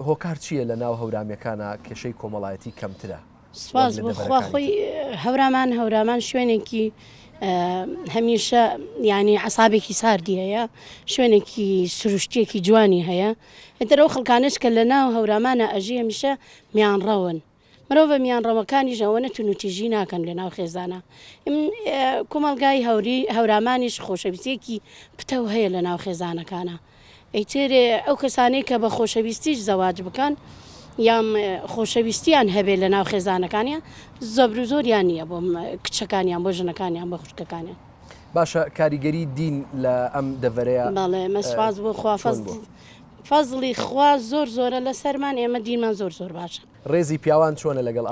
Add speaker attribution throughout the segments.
Speaker 1: هۆکار چییە لە ناو هەورامەکانە کێشەی کۆمەڵایەتی کەمترە؟
Speaker 2: سپاس بۆ خواخۆی هەورامان شوێنێکی هەمیشە ینی عەسابێکی ساردی هەیە، شوێنێکی سروشتێکی جوانی هەیە. ئەتەرەوە خەڵکانش کە لە ناو هەورامانە ئەژی هەمیشە میانڕەون. مرۆڤە میانڕەوەکانی ژەوەنە تونوتیژی ناکەن لە ناو خێزانە. کۆمەلگای هەورامانیش خۆشەویستێکی پتە هەیە لە ناو خێزانەکانە. ئەیترێ ئەو کەسانەی کە بە خۆشەویستیش زەواج بکەن یام خۆشەویستیان هەبێت لە ناو خێزانەکانیان زۆبر و زۆریان نییە بۆ کچەکانیان بۆ ژنەکانیان بە خوشکەکانیان.
Speaker 1: باشە کاریگەری دین لە ئەم دەڤەرەیە
Speaker 2: بەڵێ مەسپاس بۆ خوا فەزڵی خوا زۆر زۆرە لە سەرمان ئێمە دینمان زۆر باشە.
Speaker 1: ڕێزی پیاوان چۆنە لەگەڵ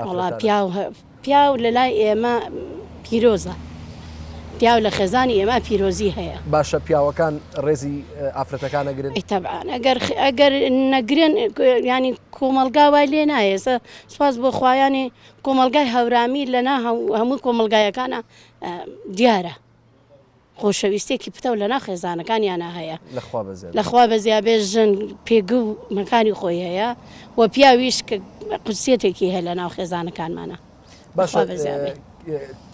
Speaker 2: پیاو لە لای ئێمە پیرۆزە. پیاو لە خێزانی ئێمە پیرۆزی هەیە.
Speaker 1: باشە پیاوەکان ڕێزی ئافرەتەکان نەگرن؟
Speaker 2: تەبعان ئەگەر نەگرن ینی کۆمەلگا وای لێ نایە. سپاس بۆ خوایانی کۆمەلگای هەورامی لەنا هەموو کۆمەلگایەکانە دیارە خۆشەویستێکی پتە و لەنا خێزانەکانیانە هەیە. لەخوا بەزیا بێژن پێگە و مەکانی خۆی هەیە و پیاویش کە قوسیەتێکی هەیە لە ناو خێزانەکانمانە.
Speaker 1: باشە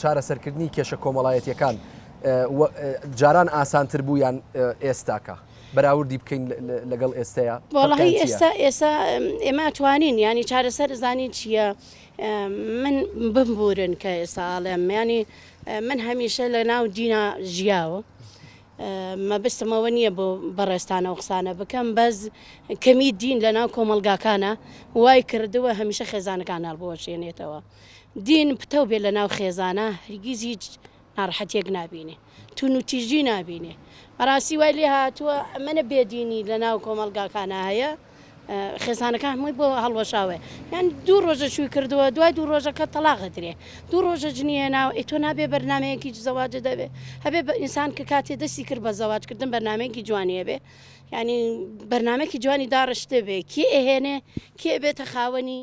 Speaker 1: چارەسەرکردنی کێشە کۆمەڵایەتیەکان جاران ئاسانتر بوو یان ئێستاکە بەراوردی بکەین لەگەڵ ئێستەیە؟
Speaker 2: وەڵاهی ئێستا ئێمە توانین ینی چارەسەر زانی چییە من بمبورن کە ئێستاڵێم ینی من هەمیشە لە ناو دینە ژیاوە مەبستمەوە نییە بۆ بەڕێستانە و قسانە بکەم بەس کەمی دین لە ناو کۆمەلگاکانە وای کردووە هەمیشە خێزانەکان هەڵبوەشێنێتەوە. دین پتە و بێت لە ناو خێزانە هەرگیز هیچ ناڕەحەتێک نابینێ تونوتیژی نابینێ. بەڕاستی وای لێ هاتووە ئەمەنە بێدینی لە ناو کۆمەلگاکانە هەیە خێزانەکان هەمووی بۆ هەڵوەشاوێ یان دوو ڕۆژە شووی کردووە دوای دوو ڕۆژەکە تەلاقەدرێ دوو ڕۆژە جنیە ناو ئێ تۆ نابێ بەرنمەیەکی زەواجە دەبێ هەبێ ئینسان کە کاتێ دەستی کرد بە زەواجکردن بەرنمەیەکی جوانیە بێ ینی بەرنمەیەکی جوانی داڕشتە بێ کێ ئەهێنێ کێ بێتە خاوەنی